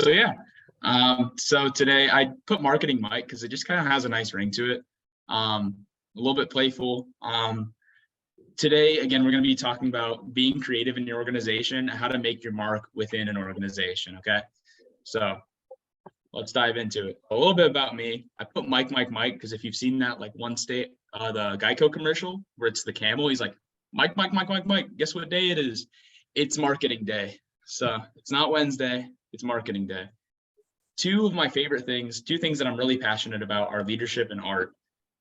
So yeah, so today I put marketing Mike because it just kind of has a nice ring to it. A little bit playful. Today, again, we're going to be talking about being creative in your organization, how to make your mark within an organization. Okay, so let's dive into it. A little bit about me. I put Mike because if you've seen that like one state, the Geico commercial where it's the camel, he's like Mike. Guess what day it is? It's marketing day. So it's not Wednesday. It's marketing day. Two of my favorite things, two things that I'm really passionate about are leadership and art.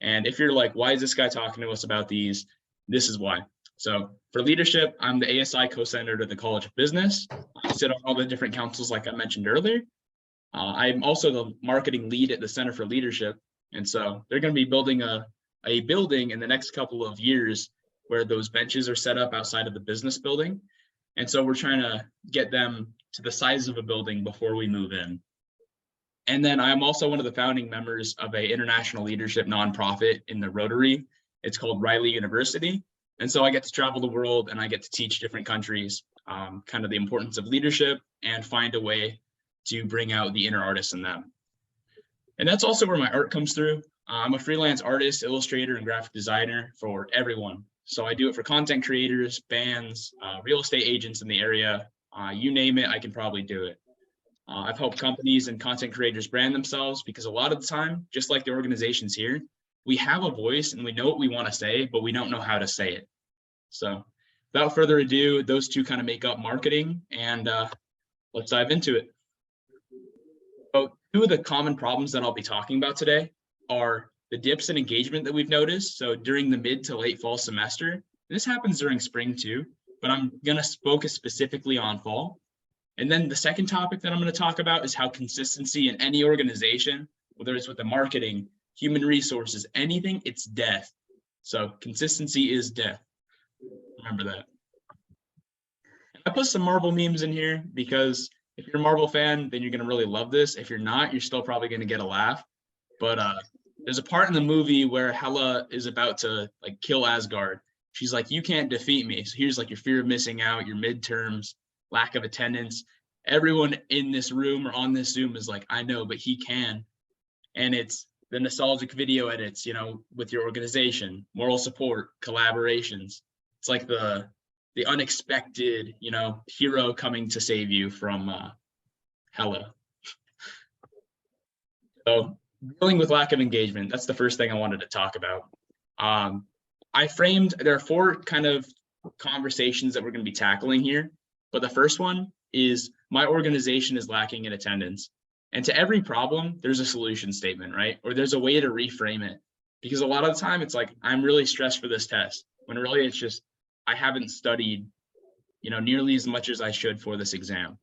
And if you're like, why is this guy talking to us about these? This is why. So for leadership, I'm the ASI co-senator at the College of Business. I sit on all the different councils like I mentioned earlier. I'm also the marketing lead at the Center for Leadership. And so they're going to be building a building in the next couple of years where those benches are set up outside of the business building. And so we're trying to get them to the size of a building before we move in. And then I'm also one of the founding members of an international leadership nonprofit in the Rotary. It's called Riley University. And so I get to travel the world and I get to teach different countries kind of the importance of leadership and find a way to bring out the inner artist in them. And that's also where my art comes through. I'm a freelance artist, illustrator, and graphic designer for everyone. So I do it for content creators, bands, real estate agents in the area. You name it, I can probably do it. I've helped companies and content creators brand themselves because a lot of the time, just like the organizations here, we have a voice and we know what we want to say, but we don't know how to say it. So without further ado, those two kind of make up marketing, and let's dive into it. So two of the common problems that I'll be talking about today are the dips in engagement that we've noticed. So during the mid to late fall semester, this happens during spring too, but I'm going to focus specifically on fall. And then the second topic that I'm going to talk about is how consistency in any organization, whether it's with the marketing, human resources, anything, it's death. So consistency is death. Remember that. I put some Marvel memes in here because if you're a Marvel fan, then you're going to really love this. If you're not, you're still probably going to get a laugh. But there's a part in the movie where Hela is about to like kill Asgard. She's like, you can't defeat me. So here's like your fear of missing out, your midterms, lack of attendance. Everyone in this room or on this Zoom is like, I know, but he can. And it's the nostalgic video edits, you know, with your organization, moral support, collaborations. It's like the unexpected, you know, hero coming to save you from Hela. So dealing with lack of engagement, that's the first thing I wanted to talk about. There are four kind of conversations that we're going to be tackling here. But the first one is my organization is lacking in attendance. And to every problem, there's a solution statement, right? Or there's a way to reframe it. Because a lot of the time it's like, I'm really stressed for this test. When really it's just, I haven't studied, you know, nearly as much as I should for this exam.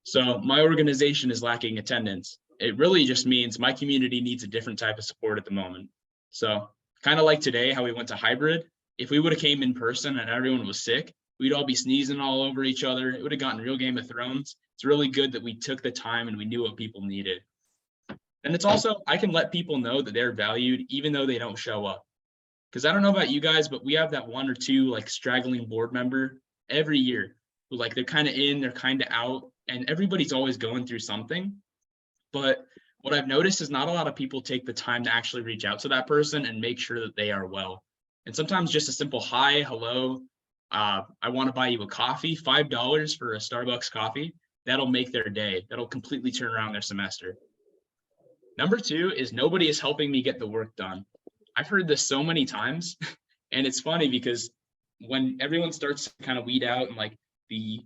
So my organization is lacking attendance. It really just means my community needs a different type of support at the moment. So kind of like today, how we went to hybrid, if we would have came in person and everyone was sick, we'd all be sneezing all over each other. It would have gotten real Game of Thrones. It's really good that we took the time and we knew what people needed. And it's also, I can let people know that they're valued even though they don't show up. Because I don't know about you guys, but we have that one or two like straggling board member every year who like they're kind of in, they're kind of out, and everybody's always going through something. But what I've noticed is not a lot of people take the time to actually reach out to that person and make sure that they are well. And sometimes just a simple hi, hello, I want to buy you a coffee, $5 for a Starbucks coffee. That'll make their day. That'll completely turn around their semester. Number two is nobody is helping me get the work done. I've heard this so many times, and it's funny because when everyone starts to kind of weed out and like the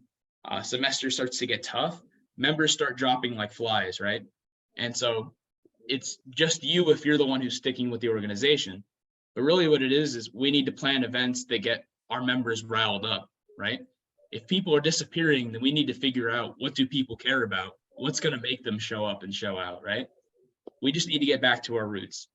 semester starts to get tough, members start dropping like flies, right? And so it's just you if you're the one who's sticking with the organization. But really what it is we need to plan events that get our members riled up, right? If people are disappearing, then we need to figure out what do people care about? What's going to make them show up and show out, right? We just need to get back to our roots.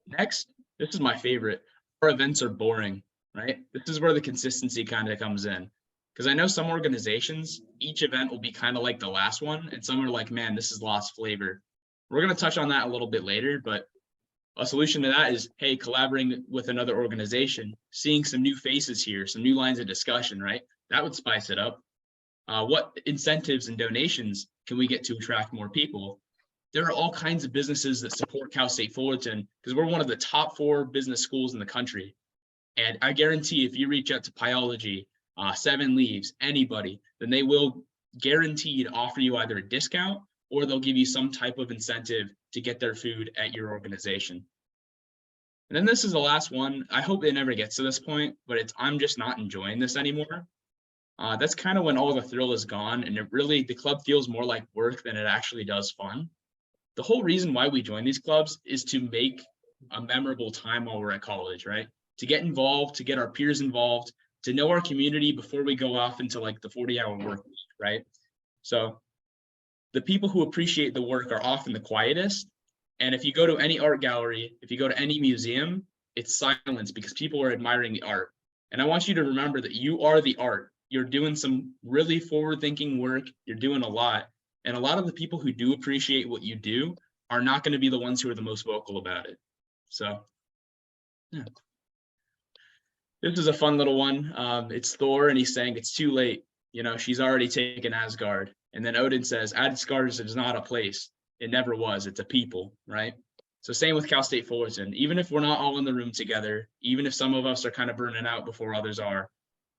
Next, this is my favorite. Our events are boring, right? This is where the consistency kind of comes in. Because I know some organizations, each event will be kind of like the last one, and some are like, man, this is lost flavor. We're going to touch on that a little bit later, but a solution to that is, hey, collaborating with another organization, seeing some new faces here, some new lines of discussion, right? That would spice it up. What incentives and donations can we get to attract more people? There are all kinds of businesses that support Cal State Fullerton because we're one of the top 4 business schools in the country. And I guarantee if you reach out to Pyology, 7 Leaves, anybody, then they will guaranteed offer you either a discount or they'll give you some type of incentive to get their food at your organization. And then this is the last one. I hope it never gets to this point, but I'm just not enjoying this anymore. That's kind of when all the thrill is gone and the club feels more like work than it actually does fun. The whole reason why we join these clubs is to make a memorable time while we're at college, right? To get involved, to get our peers involved, to know our community before we go off into like the 40-hour work week, right? So the people who appreciate the work are often the quietest. And if you go to any art gallery, if you go to any museum, it's silence because people are admiring the art. And I want you to remember that you are the art. You're doing some really forward-thinking work. You're doing a lot. And a lot of the people who do appreciate what you do are not going to be the ones who are the most vocal about it. So, yeah. This is a fun little one. It's Thor, and he's saying it's too late. You know, she's already taken Asgard. And then Odin says, Asgard is not a place. It never was. It's a people, right? So same with Cal State Fullerton. Even if we're not all in the room together, even if some of us are kind of burning out before others are,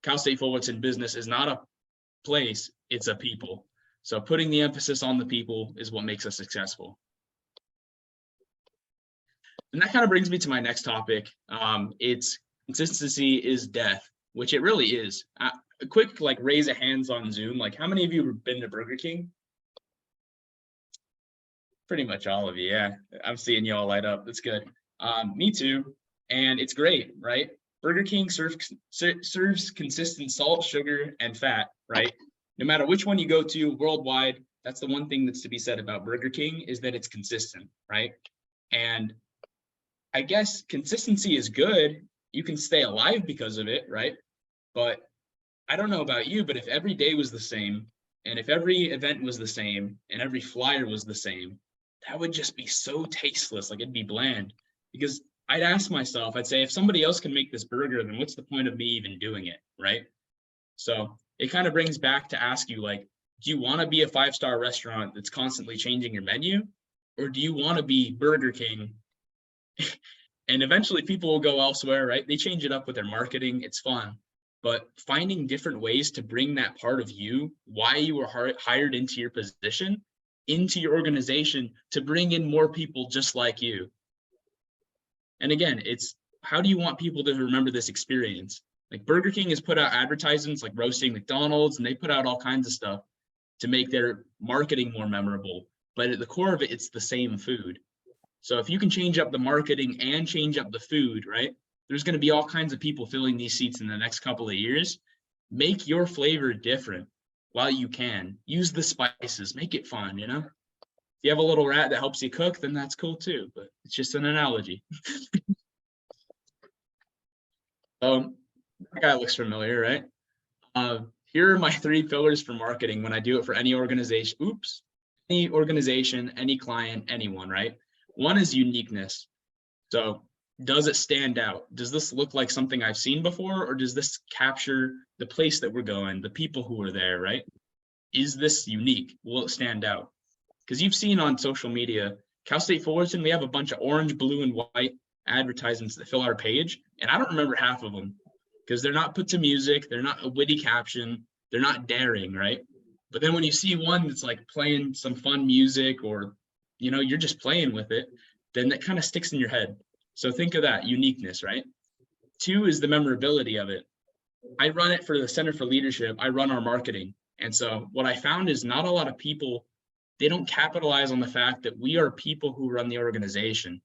Cal State Fullerton business is not a place. It's a people. So putting the emphasis on the people is what makes us successful. And that kind of brings me to my next topic. It's consistency is death, which it really is. A quick raise of hands on Zoom. How many of you have been to Burger King? Pretty much all of you, yeah. I'm seeing you all light up. That's good. Me too. And it's great, right? Burger King serves consistent salt, sugar, and fat, right? No matter which one you go to worldwide, that's the one thing that's to be said about Burger King is that it's consistent, right? And I guess consistency is good. You can stay alive because of it, right? But I don't know about you, but if every day was the same, and if every event was the same, and every flyer was the same, that would just be so tasteless. It'd be bland. Because I'd ask myself, I'd say, if somebody else can make this burger, then what's the point of me even doing it, right? So it kind of brings back to ask you, do you want to be a 5-star restaurant that's constantly changing your menu? Or do you want to be Burger King? And eventually people will go elsewhere, right? They change it up with their marketing. It's fun. But finding different ways to bring that part of you, why you were hired into your position, into your organization to bring in more people just like you. And again, it's how do you want people to remember this experience? Burger King has put out advertisements like roasting McDonald's, and they put out all kinds of stuff to make their marketing more memorable. But at the core of it, it's the same food. So if you can change up the marketing and change up the food, right? There's going to be all kinds of people filling these seats in the next couple of years. Make your flavor different while you can. Use the spices, make it fun, you know? If you have a little rat that helps you cook, then that's cool too, but it's just an analogy. That guy looks familiar, right? Here are my 3 pillars for marketing when I do it for any organization. Any organization, any client, anyone, right? One is uniqueness. So does it stand out? Does this look like something I've seen before, or does this capture the place that we're going, the people who are there, right? Is this unique? Will it stand out? Because you've seen on social media, Cal State Fullerton, we have a bunch of orange, blue, and white advertisements that fill our page, and I don't remember half of them because they're not put to music, they're not a witty caption, they're not daring, right? But then when you see one that's playing some fun music, or you're just playing with it, then that kind of sticks in your head. So think of that uniqueness, right? 2 is the memorability of it. I run it for the Center for Leadership. I run our marketing. And so what I found is not a lot of people, they don't capitalize on the fact that we are people who run the organization.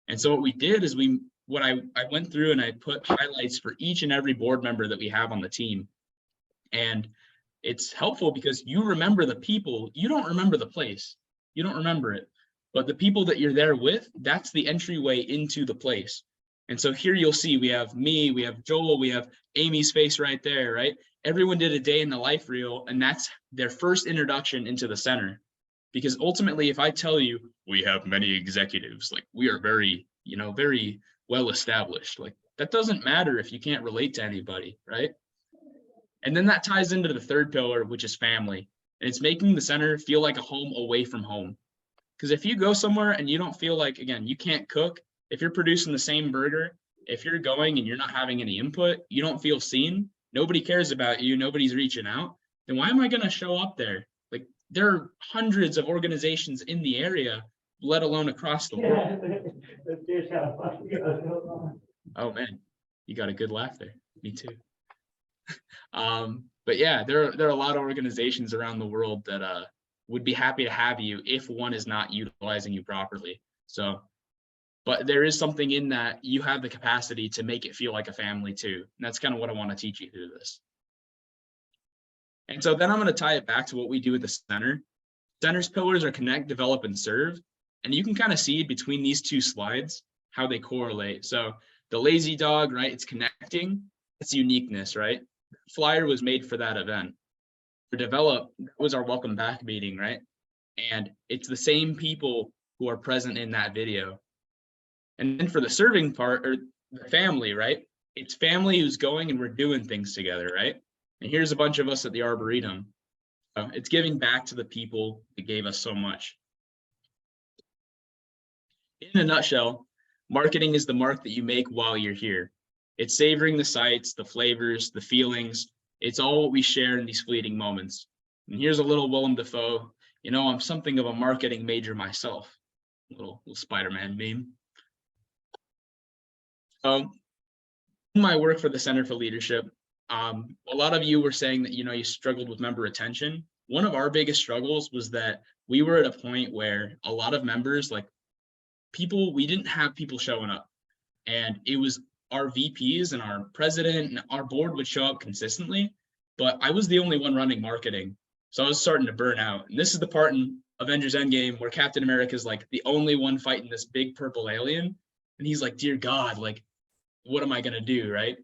And so what we did is I went through and I put highlights for each and every board member that we have on the team. And it's helpful because you remember the people, you don't remember the place, you don't remember it, but the people that you're there with, that's the entryway into the place. And so here you'll see we have me, we have Joel, we have Amy's face right there, right? Everyone did a day in the life reel, and that's their first introduction into the center. Because ultimately, if I tell you we have many executives, we are very, very well established, that doesn't matter if you can't relate to anybody, right? And then that ties into the third pillar, which is family. And it's making the center feel like a home away from home. Because if you go somewhere and you don't feel like, again, you can't cook, if you're producing the same burger, if you're going and you're not having any input, you don't feel seen, nobody cares about you, nobody's reaching out, then why am I going to show up there? Like, there are hundreds of organizations in the area, let alone across the world. Oh man, you got a good laugh there. Me too. But yeah, there are a lot of organizations around the world that would be happy to have you if one is not utilizing you properly. So, but there is something in that you have the capacity to make it feel like a family too. And that's kind of what I want to teach you through this. And so then I'm going to tie it back to what we do at the center. Center's pillars are connect, develop, and serve. And you can kind of see between these two slides how they correlate. So the lazy dog, right? It's connecting. It's uniqueness, right? Flyer was made for that event. For develop, that was our welcome back meeting, right? And it's the same people who are present in that video. And then for the serving part, or the family, right? It's family who's going and we're doing things together, right? And here's a bunch of us at the Arboretum. It's giving back to the people that gave us so much. In a nutshell, marketing is the mark that you make while you're here. It's savoring the sights, the flavors, the feelings. It's all what we share in these fleeting moments. And here's a little Willem Dafoe. You know, I'm something of a marketing major myself. Little Spider-Man meme. In my work for the Center for Leadership, a lot of you were saying that, you know, you struggled with member retention. One of our biggest struggles was that we were at a point where a lot of members, like people, we didn't have people showing up. And it was our VPs and our president and our board would show up consistently, but I was the only one running marketing. So I was starting to burn out. And this is the part in Avengers Endgame where Captain America is like the only one fighting this big purple alien. And he's like, dear God, like, what am I going to do, right?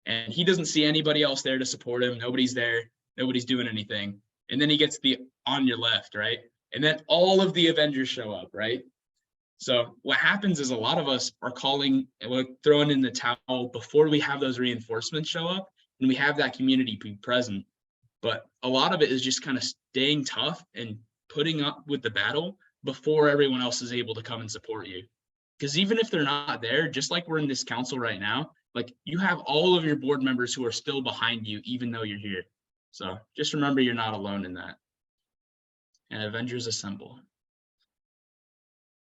And he doesn't see anybody else there to support him. Nobody's there. Nobody's doing anything. And then he gets the on your left, right? And then all of the Avengers show up, right? So what happens is a lot of us are calling, we're throwing in the towel before we have those reinforcements show up and we have that community be present. But a lot of it is just kind of staying tough and putting up with the battle before everyone else is able to come and support you. Because even if they're not there, just like we're in this council right now, like you have all of your board members who are still behind you, even though you're here. So just remember you're not alone in that. And Avengers Assemble.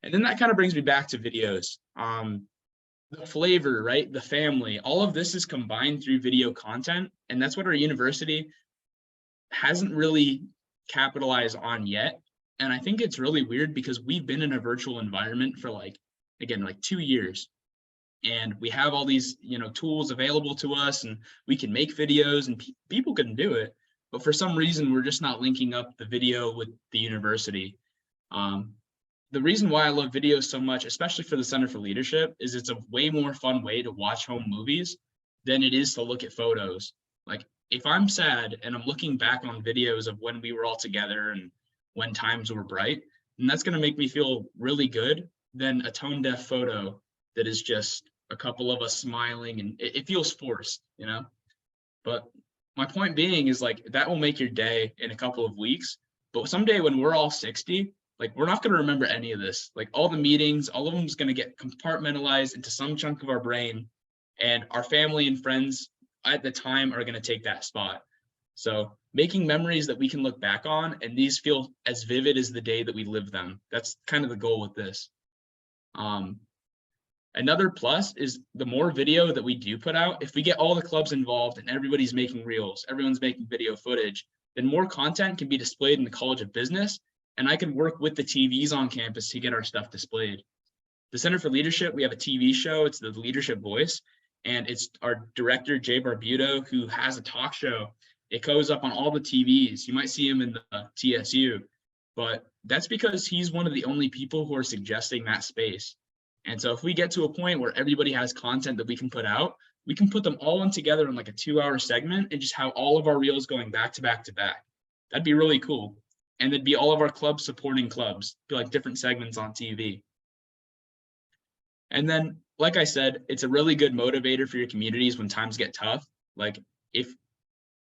And then that kind of brings me back to videos. The flavor, right? The family, all of this is combined through video content. And that's what our university hasn't really capitalized on yet. And I think it's really weird because we've been in a virtual environment for like 2 years. And we have all these, you know, tools available to us and we can make videos and people can do it. But for some reason, we're just not linking up the video with the university. The reason why I love videos so much, especially for the Center for Leadership, is it's a way more fun way to watch home movies than it is to look at photos. Like if I'm sad and I'm looking back on videos of when we were all together and when times were bright, and that's going to make me feel really good than a tone deaf photo that is just a couple of us smiling and it feels forced, you know? But my point being is like that will make your day in a couple of weeks. But someday when we're all 60, like we're not going to remember any of this. Like all the meetings, all of them is going to get compartmentalized into some chunk of our brain, and our family and friends at the time are going to take that spot. So making memories that we can look back on and these feel as vivid as the day that we lived them. That's kind of the goal with this. Another plus is the more video that we do put out, if we get all the clubs involved and everybody's making reels, everyone's making video footage, then more content can be displayed in the College of Business. And I can work with the TVs on campus to get our stuff displayed. The Center for Leadership, we have a TV show. It's the Leadership Voice. And it's our director, Jay Barbuto, who has a talk show. It goes up on all the TVs. You might see him in the TSU. But that's because he's one of the only people who are suggesting that space. And so if we get to a point where everybody has content that we can put out, we can put them all in together in like a 2-hour segment and just have all of our reels going back to back to back. That'd be really cool. And it'd be all of our clubs supporting clubs, be like different segments on TV. And then, like I said, it's a really good motivator for your communities when times get tough. Like if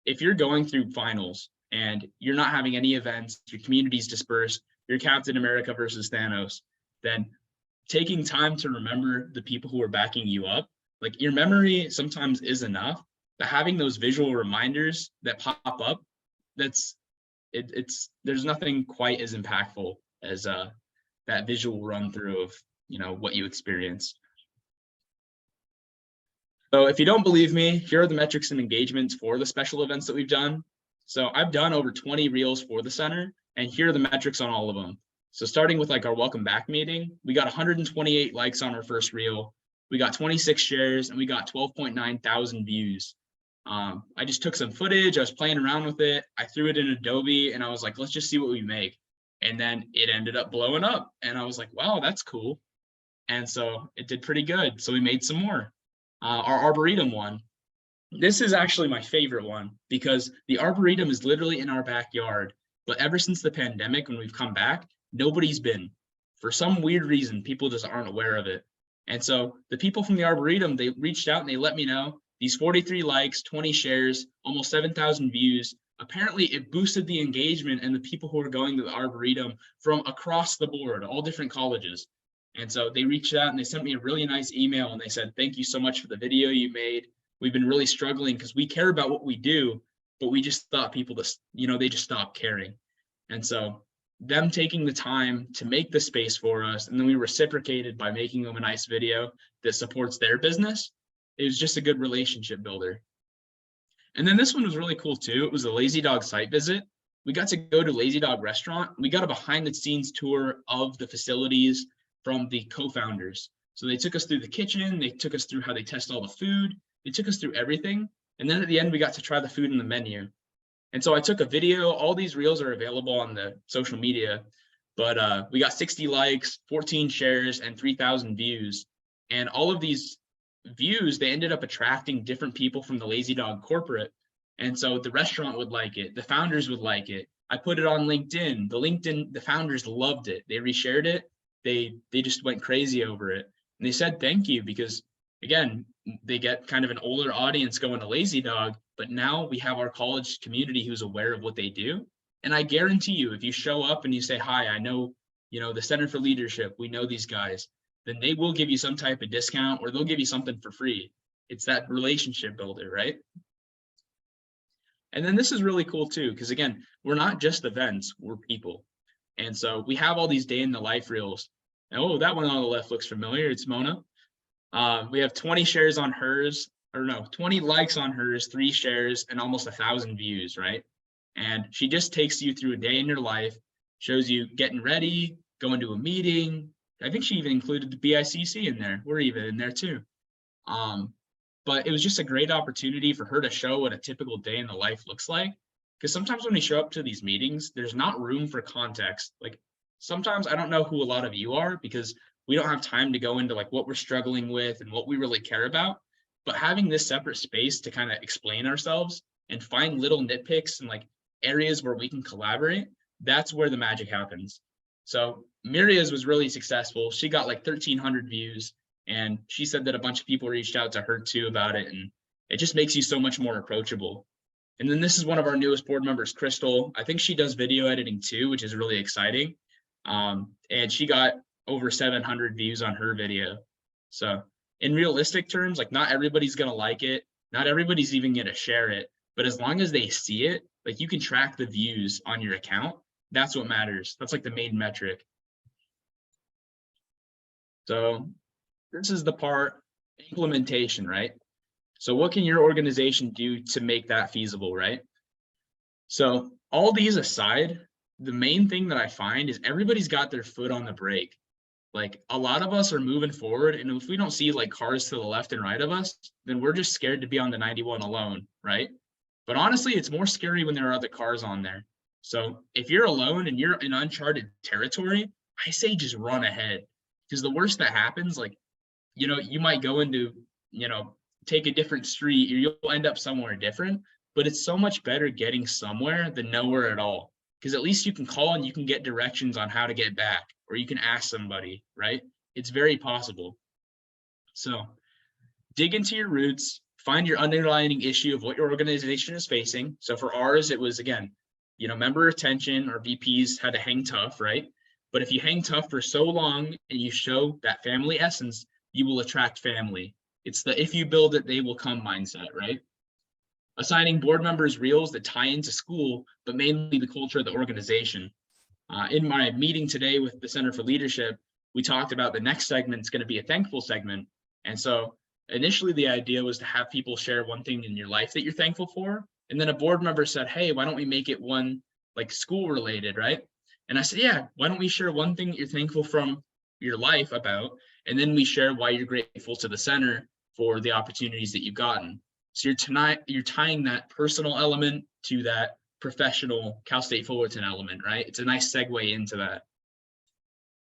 if you're going through finals and you're not having any events, your community's dispersed, you're Captain America versus Thanos, then taking time to remember the people who are backing you up, like your memory sometimes is enough, but having those visual reminders that pop up, it's there's nothing quite as impactful as that visual run through of what you experienced. So if you don't believe me, here are the metrics and engagements for the special events that we've done. So I've done over 20 reels for the center, and here are the metrics on all of them. So starting with like our welcome back meeting, we got 128 likes on our first reel. We got 26 shares and we got 12.9 thousand views. I just took some footage. I was playing around with it. I threw it in Adobe and I was like, let's just see what we make. And then it ended up blowing up. And I was like, wow, that's cool. And so it did pretty good. So we made some more. Our Arboretum one. This is actually my favorite one because the Arboretum is literally in our backyard. But ever since the pandemic, when we've come back, nobody's been. For some weird reason, people just aren't aware of it. And so the people from the Arboretum, they reached out and they let me know these 43 likes, 20 shares, almost 7,000 views. Apparently it boosted the engagement and the people who are going to the Arboretum from across the board, all different colleges. And so they reached out and they sent me a really nice email and they said, thank you so much for the video you made. We've been really struggling because we care about what we do, but we just thought people just, they just stopped caring. And so them taking the time to make the space for us, and then we reciprocated by making them a nice video that supports their business. It was just a good relationship builder. And then this one was really cool too. It was a Lazy Dog site visit. We got to go to Lazy Dog restaurant. We got a behind the scenes tour of the facilities from the co-founders. So they took us through the kitchen. They took us through how they test all the food. They took us through everything. And then at the end, we got to try the food in the menu. And so I took a video. All these reels are available on the social media, but we got 60 likes, 14 shares, and 3,000 views. And all of these views, they ended up attracting different people from the Lazy Dog corporate. And so the restaurant would like it. The founders would like it. I put it on LinkedIn. The founders loved it. They reshared it. They just went crazy over it. And they said thank you because, again, they get kind of an older audience going to Lazy Dog, but now we have our college community who's aware of what they do. And I guarantee you, if you show up and you say, hi, I know, the Center for Leadership, we know these guys, then they will give you some type of discount or they'll give you something for free. It's that relationship builder, right? And then this is really cool too, because again, we're not just events, we're people. And so we have all these day in the life reels. Oh, that one on the left looks familiar. It's Mona. We have 20 shares on hers, 20 likes on hers, 3 shares, and almost 1,000 views, right? And she just takes you through a day in your life, shows you getting ready, going to a meeting. I think she even included the BICC in there. We're even in there too. But it was just a great opportunity for her to show what a typical day in the life looks like. Because sometimes when we show up to these meetings, there's not room for context. Like sometimes I don't know who a lot of you are because we don't have time to go into like what we're struggling with and what we really care about. But having this separate space to kind of explain ourselves and find little nitpicks and like areas where we can collaborate, that's where the magic happens. So Miria's was really successful. She got like 1,300 views. And she said that a bunch of people reached out to her too about it. And it just makes you so much more approachable. And then this is one of our newest board members, Crystal. I think she does video editing too, which is really exciting. And she got over 700 views on her video. So in realistic terms, like not everybody's going to like it. Not everybody's even going to share it. But as long as they see it, like you can track the views on your account. That's what matters. That's like the main metric. So this is the part, implementation, right? So what can your organization do to make that feasible, right? So all these aside, the main thing that I find is everybody's got their foot on the brake. Like a lot of us are moving forward, and if we don't see like cars to the left and right of us, then we're just scared to be on the 91 alone, right? But honestly, it's more scary when there are other cars on there. So if you're alone and you're in uncharted territory, I say just run ahead. Because the worst that happens, like, you might go into, take a different street, or you'll end up somewhere different, but it's so much better getting somewhere than nowhere at all. Because at least you can call and you can get directions on how to get back, or you can ask somebody, right? It's very possible. So dig into your roots, find your underlying issue of what your organization is facing. So for ours, it was, again, member retention, or VPs had to hang tough, right? But if you hang tough for so long and you show that family essence, you will attract family. It's the if you build it, they will come mindset, right? Assigning board members reels that tie into school, but mainly the culture of the organization. In my meeting today with the Center for Leadership, we talked about the next segment is going to be a thankful segment. And so initially the idea was to have people share one thing in your life that you're thankful for. And then a board member said, hey, why don't we make it one like school related, right? And I said, yeah, why don't we share one thing that you're thankful from your life about, and then we share why you're grateful to the center for the opportunities that you've gotten. So you're tying that personal element to that professional Cal State Fullerton element, right? It's a nice segue into that.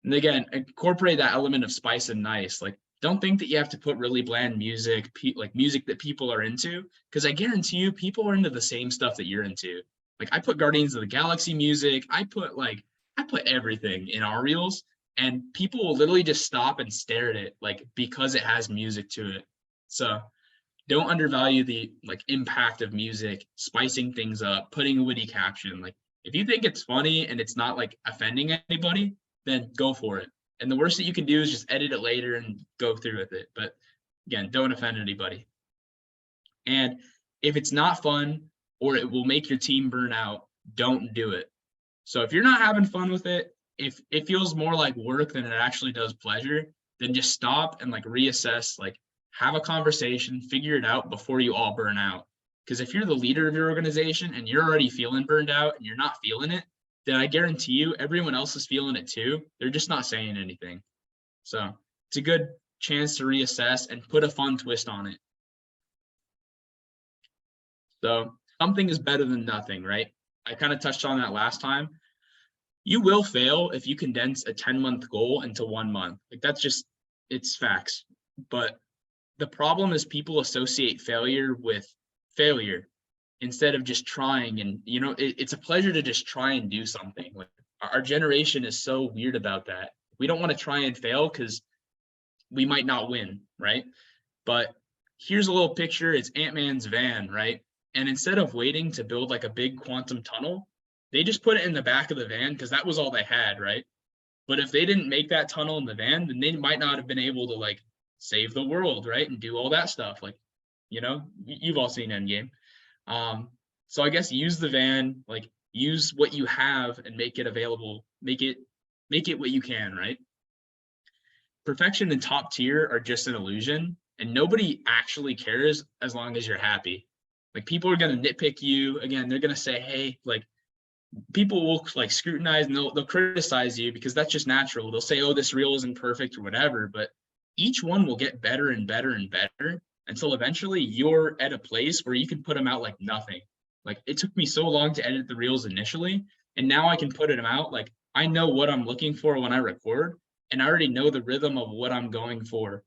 And again, incorporate that element of spice and nice. Like, don't think that you have to put really bland music, like music that people are into, because I guarantee you people are into the same stuff that you're into. Like, I put Guardians of the Galaxy music, I put everything in our reels, and people will literally just stop and stare at it, like, because it has music to it. So don't undervalue the impact of music, spicing things up, putting a witty caption. Like, if you think it's funny and it's not like offending anybody, then go for it. And the worst that you can do is just edit it later and go through with it. But again, don't offend anybody. And if it's not fun or it will make your team burn out, don't do it. So if you're not having fun with it, if it feels more like work than it actually does pleasure, then just stop and reassess, have a conversation, figure it out before you all burn out. Because if you're the leader of your organization and you're already feeling burned out and you're not feeling it, then I guarantee you everyone else is feeling it too. They're just not saying anything. So it's a good chance to reassess and put a fun twist on it. So something is better than nothing, right? I kind of touched on that last time. You will fail if you condense a 10-month goal into 1 month. That's just, it's facts. But the problem is people associate failure with failure instead of just trying. And, it's a pleasure to just try and do something. Like, our generation is so weird about that. We don't want to try and fail because we might not win, right? But here's a little picture. It's Ant-Man's van, right? And instead of waiting to build a big quantum tunnel, they just put it in the back of the van because that was all they had, right? But if they didn't make that tunnel in the van, then they might not have been able to save the world, right? And do all that stuff. You've all seen Endgame. So I guess use the van, use what you have and make it available, make it what you can, right? Perfection and top tier are just an illusion, and nobody actually cares as long as you're happy. People are going to nitpick you. Again, they're going to say, hey, people will scrutinize and they'll criticize you because that's just natural. They'll say, oh, this reel isn't perfect or whatever, but each one will get better and better and better until eventually you're at a place where you can put them out like nothing. It took me so long to edit the reels initially, and now I can put them out. I know what I'm looking for when I record, and I already know the rhythm of what I'm going for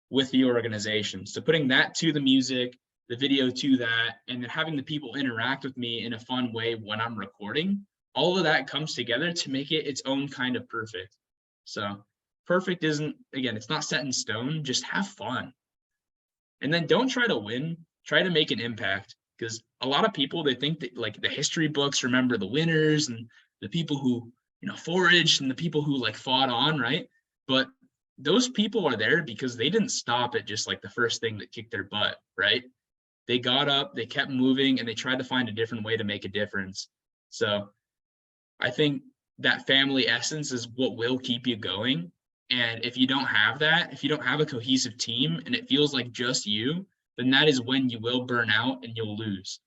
with the organization. So putting that to the music, the video to that, and then having the people interact with me in a fun way when I'm recording, all of that comes together to make it its own kind of perfect. So perfect isn't, again, it's not set in stone, just have fun. And then don't try to win, try to make an impact. Because a lot of people, they think that the history books remember the winners and the people who, foraged and the people who fought on, right? But those people are there because they didn't stop at just the first thing that kicked their butt, right? They got up, they kept moving, and they tried to find a different way to make a difference. So I think that family essence is what will keep you going. And if you don't have that, if you don't have a cohesive team and it feels like just you, then that is when you will burn out and you'll lose.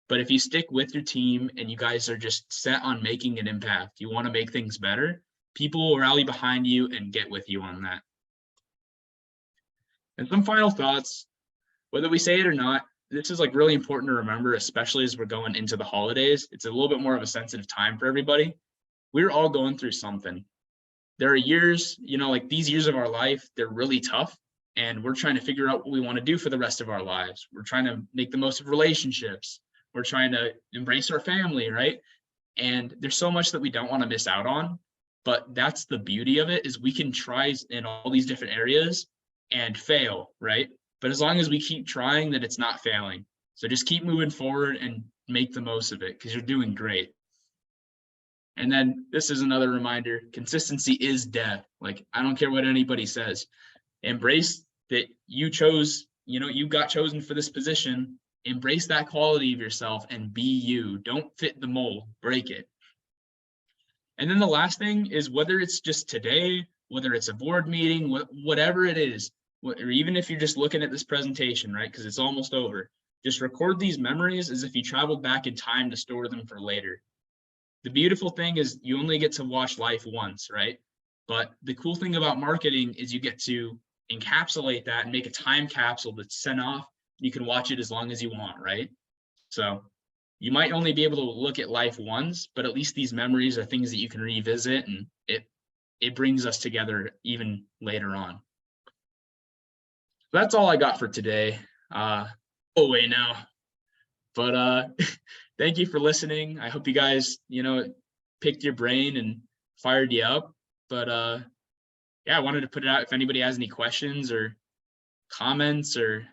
But if you stick with your team and you guys are just set on making an impact, you want to make things better, people will rally behind you and get with you on that. And some final thoughts, whether we say it or not, this is really really to remember, especially as we're going into the holidays. It's a little bit more of a sensitive time for everybody. We're all going through something. There are years, these years of our life, they're really tough. And we're trying to figure out what we want to do for the rest of our lives. We're trying to make the most of relationships. We're trying to embrace our family, right? And there's so much that we don't want to miss out on. But that's the beauty of it, is we can try in all these different areas and fail, right? but as long as we keep trying, that it's not failing. So just keep moving forward and make the most of it because you're doing great. And then this is another reminder, consistency is death. Like, I don't care what anybody says. Embrace that you chose, you got chosen for this position. Embrace that quality of yourself and be you. Don't fit the mold, break it. And then the last thing is, whether it's just today, whether it's a board meeting, whatever it is, or even if you're just looking at this presentation, right? Because it's almost over. Just record these memories as if you traveled back in time to store them for later. The beautiful thing is you only get to watch life once, right? But the cool thing about marketing is you get to encapsulate that and make a time capsule that's sent off. You can watch it as long as you want, right? So you might only be able to look at life once, but at least these memories are things that you can revisit, and it brings us together even later on. That's all I got for today. Away now. But thank you for listening. I hope you guys, picked your brain and fired you up. But yeah, I wanted to put it out if anybody has any questions or comments or